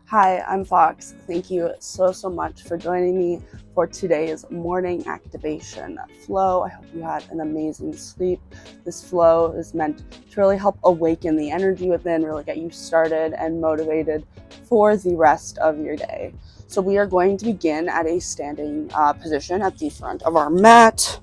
Hi, I'm Fox. Thank you so much for joining me for today's morning activation flow. I hope you had an amazing sleep. This flow is meant to really help awaken the energy within, really get you started and motivated for the rest of your day. So we are going to begin at a standing position at the front of our mat,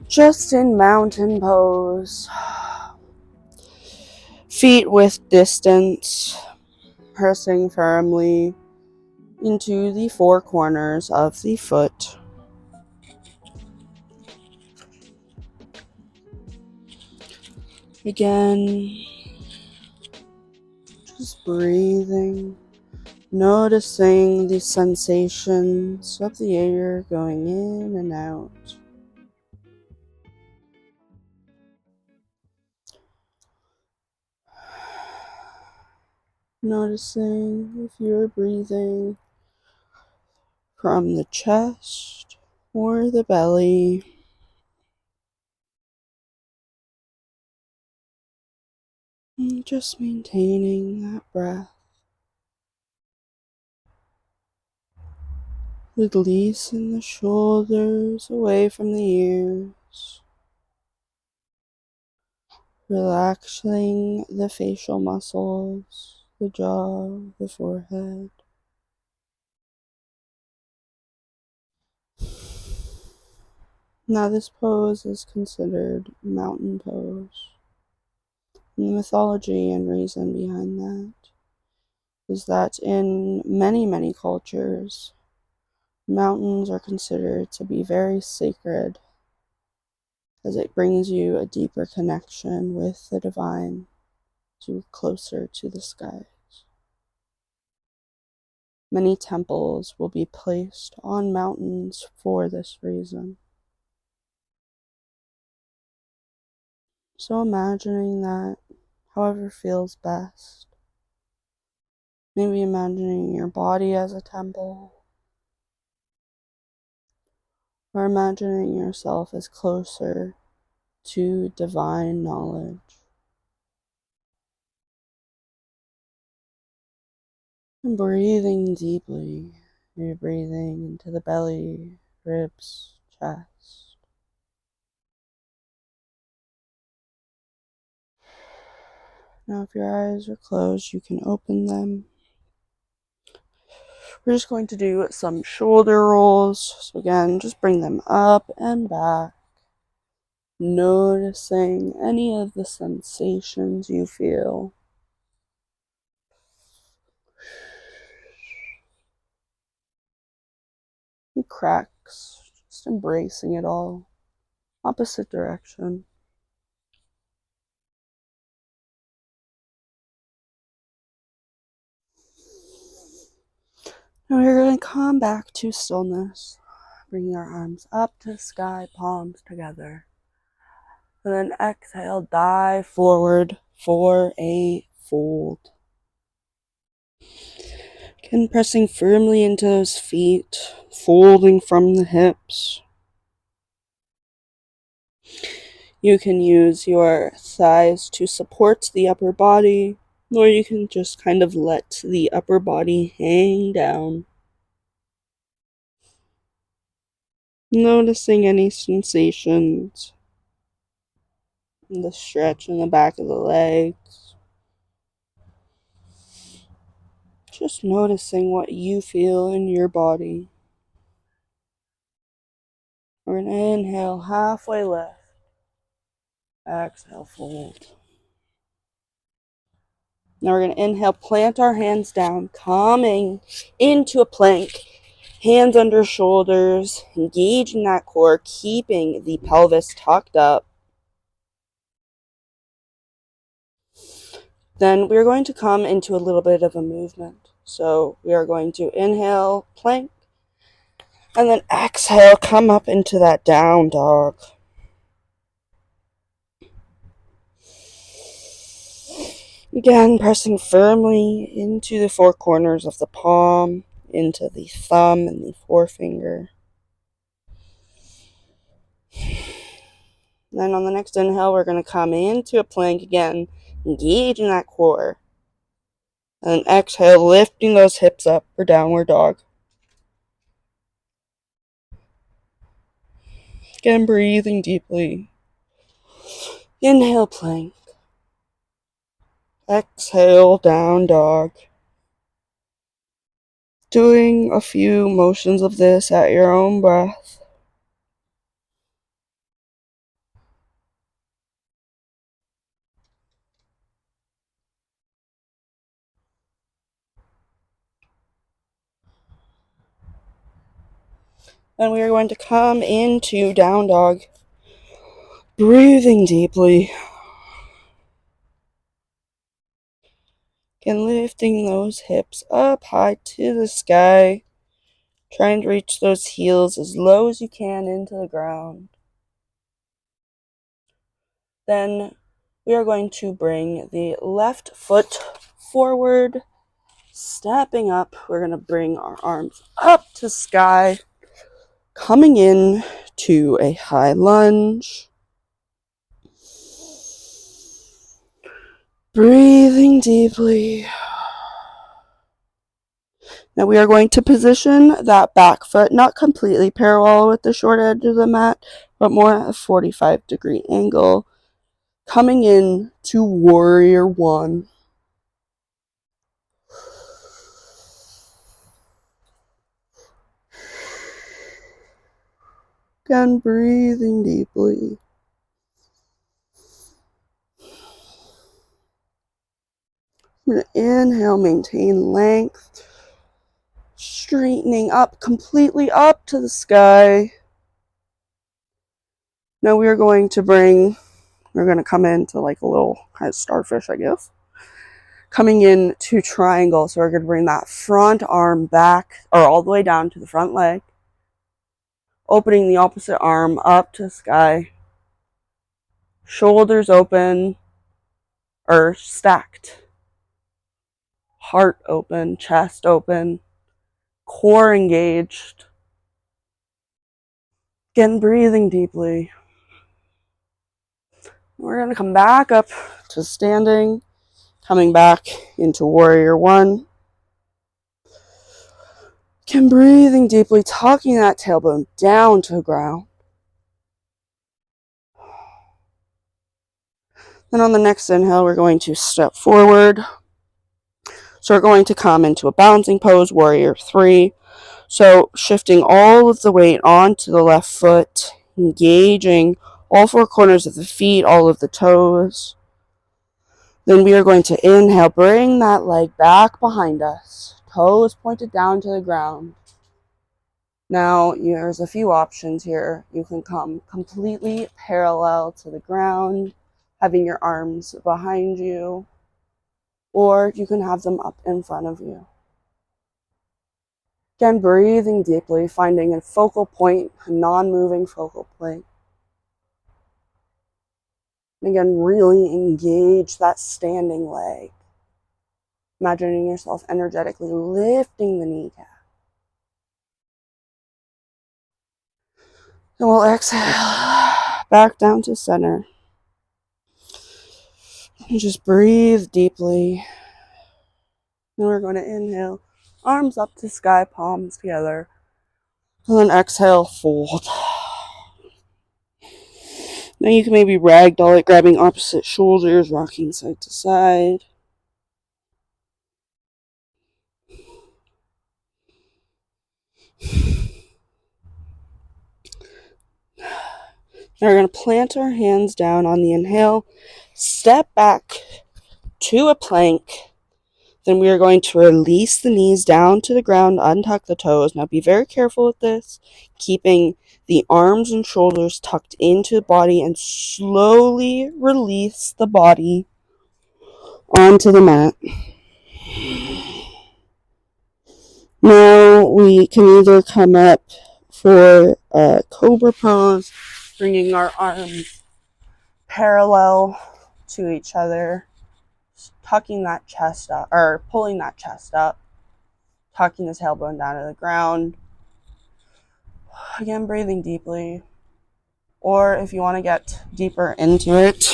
just in mountain pose. Feet width distance, pressing firmly into the four corners of the foot. Again, just breathing, noticing the sensations of the air going in and out. Noticing if you're breathing from the chest or the belly. And just maintaining that breath. Releasing the shoulders away from the ears. Relaxing the facial muscles, the jaw, the forehead. Now this pose is considered mountain pose. And the mythology and reason behind that is that in many cultures, mountains are considered to be very sacred, as it brings you a deeper connection with the divine, to closer to the skies. Many temples will be placed on mountains for this reason. So imagining that however feels best. Maybe imagining your body as a temple, or imagining yourself as closer to divine knowledge. And breathing deeply. You're breathing into the belly, ribs, chest. Now if your eyes are closed, you can open them. We're just going to do some shoulder rolls. So again, just bring them up and back. Noticing any of the sensations you feel. Any cracks, just embracing it all. Opposite direction. Now we're going to come back to stillness. Bringing our arms up to the sky, palms together. And then exhale, dive forward for a fold. Again, pressing firmly into those feet, folding from the hips. You can use your thighs to support the upper body, or you can just kind of let the upper body hang down. Noticing any sensations, the stretch in the back of the legs. Just noticing what you feel in your body. We're going to inhale, halfway lift. Exhale, fold. Now we're going to inhale, plant our hands down, coming into a plank. Hands under shoulders, engaging that core, keeping the pelvis tucked up. Then we're going to come into a little bit of a movement. So we are going to inhale, plank, and then exhale, come up into that down dog. Again, pressing firmly into the four corners of the palm, into the thumb and the forefinger. Then on the next inhale, we're going to come into a plank again, engaging that core. And exhale, lifting those hips up for downward dog. Again, breathing deeply. Inhale, plank. Exhale, down dog. Doing a few motions of this at your own breath. And we are going to come into down dog. Breathing deeply. And lifting those hips up high to the sky. Trying to reach those heels as low as you can into the ground. Then we are going to bring the left foot forward. Stepping up, we're going to bring our arms up to sky. Coming in to a high lunge. Breathing deeply. Now we are going to position that back foot not completely parallel with the short edge of the mat, but more at a 45-degree angle. Coming in to warrior one. Again, breathing deeply. I'm going to inhale, maintain length. Straightening up, completely up to the sky. Now we're going to come into like a little kind of starfish, I guess. Coming in to triangle. So we're going to bring that front arm back, or all the way down to the front leg. Opening the opposite arm up to the sky. Shoulders open, or stacked. Heart open, chest open. Core engaged. Again, breathing deeply. We're going to come back up to standing. Coming back into warrior one. Again, breathing deeply, tucking that tailbone down to the ground. Then on the next inhale, we're going to step forward. So we're going to come into a balancing pose, warrior three. So shifting all of the weight onto the left foot, engaging all four corners of the feet, all of the toes. Then we are going to inhale, bring that leg back behind us. Toes pointed down to the ground. Now, there's a few options here. You can come completely parallel to the ground, having your arms behind you, or you can have them up in front of you. Again, breathing deeply, finding a focal point, a non-moving focal point. And again, really engage that standing leg. Imagining yourself energetically lifting the kneecap. And we'll exhale back down to center. And just breathe deeply. And we're going to inhale, arms up to sky, palms together. And then exhale, fold. Now you can maybe ragdoll it, grabbing opposite shoulders, rocking side to side. Now we're going to plant our hands down on the inhale, step back to a plank. Then we are going to release the knees down to the ground, untuck the toes. Now be very careful with this, keeping the arms and shoulders tucked into the body, and slowly release the body onto the mat. Now we can either come up for a cobra pose, bringing our arms parallel to each other, tucking that chest up, or pulling that chest up, tucking the tailbone down to the ground. Again, breathing deeply. Or if you want to get deeper into it,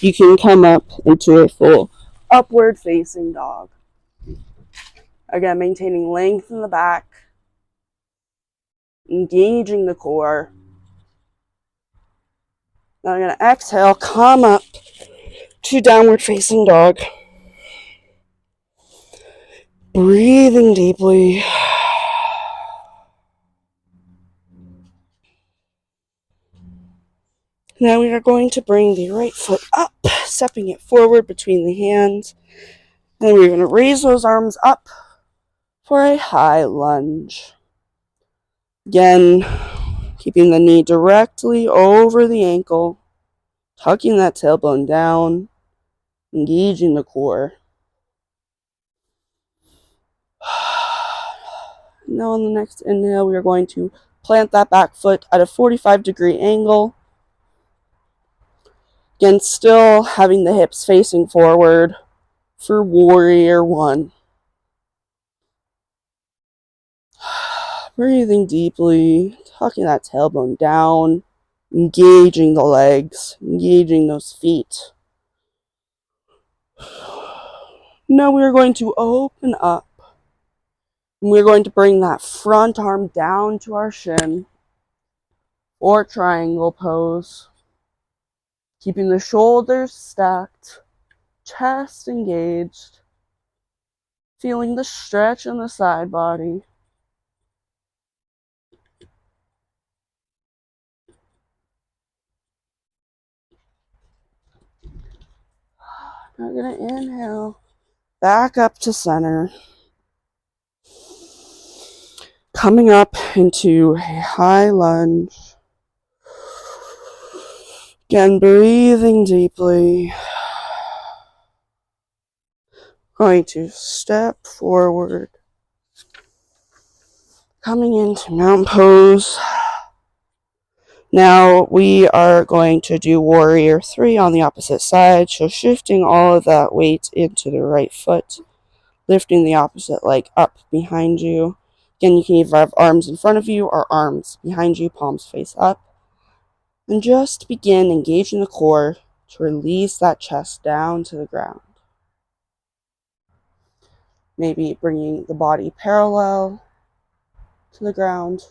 you can come up into a full upward facing dog. Again, maintaining length in the back, engaging the core. Now I'm going to exhale, come up to downward facing dog. Breathing deeply. Now we are going to bring the right foot up, stepping it forward between the hands. And we're going to raise those arms up for a high lunge. Again, keeping the knee directly over the ankle, tucking that tailbone down, engaging the core. Now on the next inhale, we are going to plant that back foot at a 45-degree angle. Again, still having the hips facing forward for warrior one. Breathing deeply, tucking that tailbone down, engaging the legs, engaging those feet. Now we are going to open up. And we're going to bring that front arm down to our shin or triangle pose. Keeping the shoulders stacked, chest engaged, feeling the stretch in the side body. Now we're going to inhale, back up to center. Coming up into a high lunge. Again, breathing deeply. Going to step forward. Coming into mountain pose. Now we are going to do warrior 3 on the opposite side. So shifting all of that weight into the right foot. Lifting the opposite leg up behind you. Again, you can either have arms in front of you or arms behind you, palms face up. And just begin engaging the core to release that chest down to the ground. Maybe bringing the body parallel to the ground.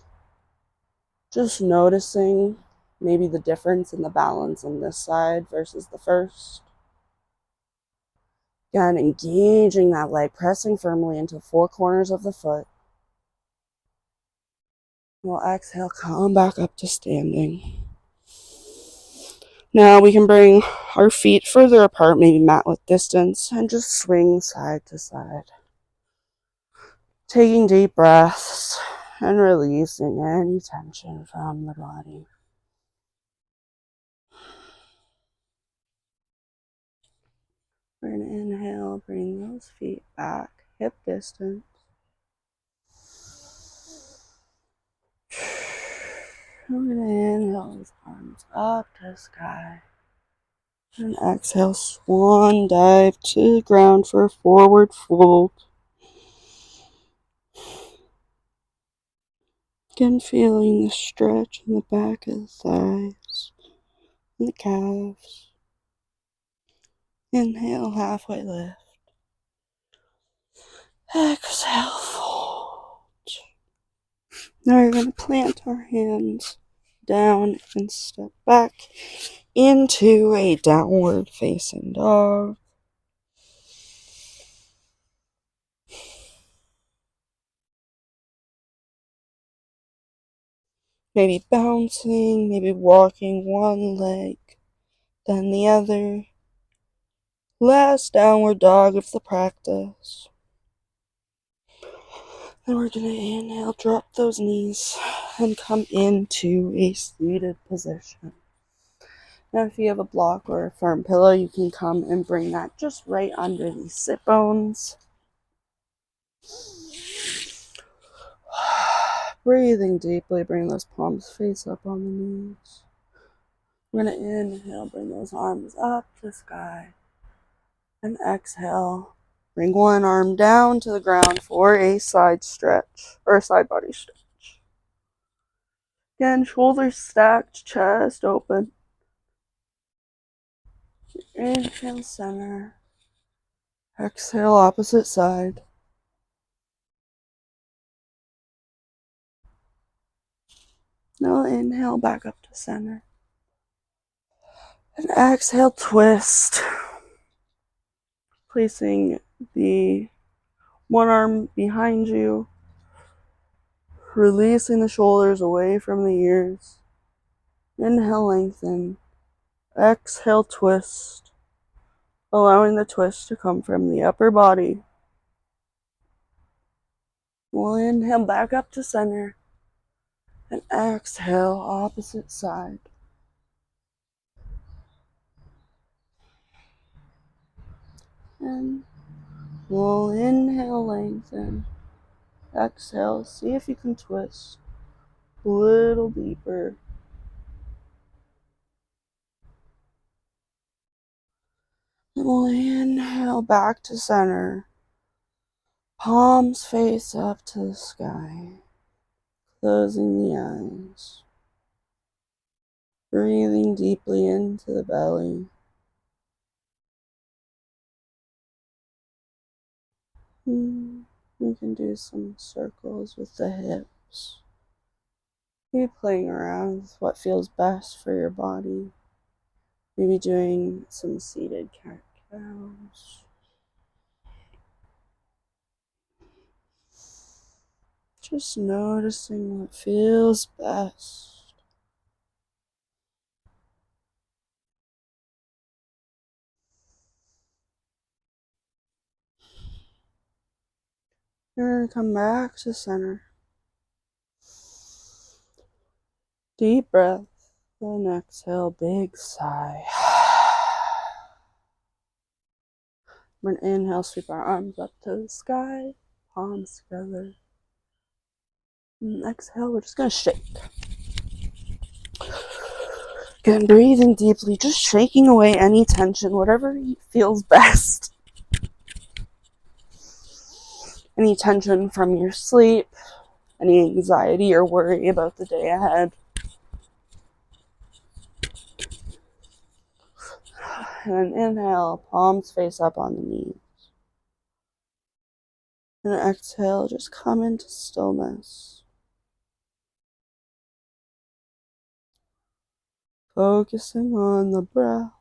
Just noticing maybe the difference in the balance on this side versus the first. Again, engaging that leg, pressing firmly into the 4 corners of the foot. We'll exhale, come back up to standing. Now we can bring our feet further apart, maybe mat width distance, and just swing side to side. Taking deep breaths and releasing any tension from the body. We're going to inhale, bring those feet back, hip distance. We're going to inhale those arms up to the sky. And exhale, swan dive to the ground for a forward fold. Again, feeling the stretch in the back of the thighs and the calves. Inhale, halfway lift. Exhale, fold. Now we're going to plant our hands down and step back into a downward facing dog. Maybe bouncing, maybe walking one leg, then the other. Last downward dog of the practice. Then we're going to inhale, drop those knees, and come into a seated position. Now if you have a block or a firm pillow, you can come and bring that just right under these sit bones. Breathing deeply, bring those palms face up on the knees. We're going to inhale, bring those arms up to the sky. And exhale, bring one arm down to the ground for a side stretch, or a side body stretch. Again, shoulders stacked, chest open. Inhale, center. Exhale, opposite side. Now inhale back up to center. And exhale, twist. Placing the one arm behind you. Releasing the shoulders away from the ears. Inhale, lengthen. Exhale, twist. Allowing the twist to come from the upper body. We'll inhale back up to center. And exhale, opposite side. And we'll inhale, lengthen. Exhale, see if you can twist a little deeper. And we'll inhale back to center. Palms face up to the sky. Closing the eyes. Breathing deeply into the belly. We can do some circles with the hips. Be playing around with what feels best for your body. Maybe doing some seated cat-cows. Just noticing what feels best. You're going to come back to center. Deep breath. Then exhale, big sigh. We're going to inhale, sweep our arms up to the sky. Palms together. And exhale, we're just going to shake. Again, breathing deeply, just shaking away any tension, whatever feels best. Any tension from your sleep, any anxiety or worry about the day ahead. And inhale, palms face up on the knees. And exhale, just come into stillness. Focusing on the breath.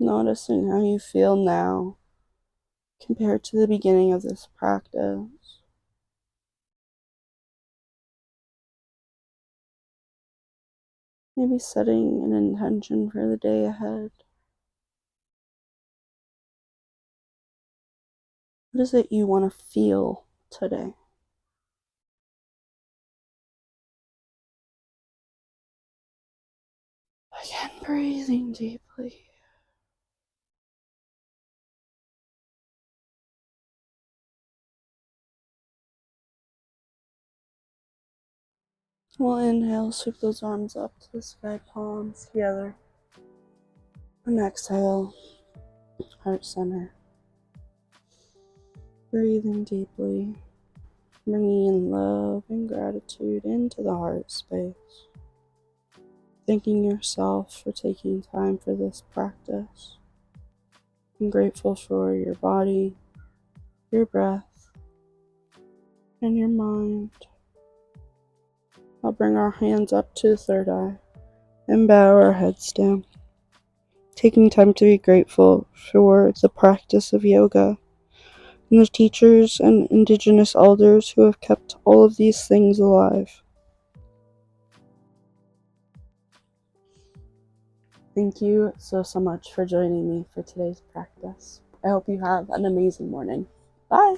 Noticing how you feel now compared to the beginning of this practice. Maybe setting an intention for the day ahead. What is it you want to feel today? Again, breathing deeply. We'll inhale, sweep those arms up to the sky, palms together. And exhale, heart center. Breathing deeply, bringing in love and gratitude into the heart space. Thanking yourself for taking time for this practice. I'm grateful for your body, your breath, and your mind. I'll bring our hands up to the third eye and bow our heads down. Taking time to be grateful for the practice of yoga and the teachers and indigenous elders who have kept all of these things alive. Thank you so much for joining me for today's practice. I hope you have an amazing morning. Bye!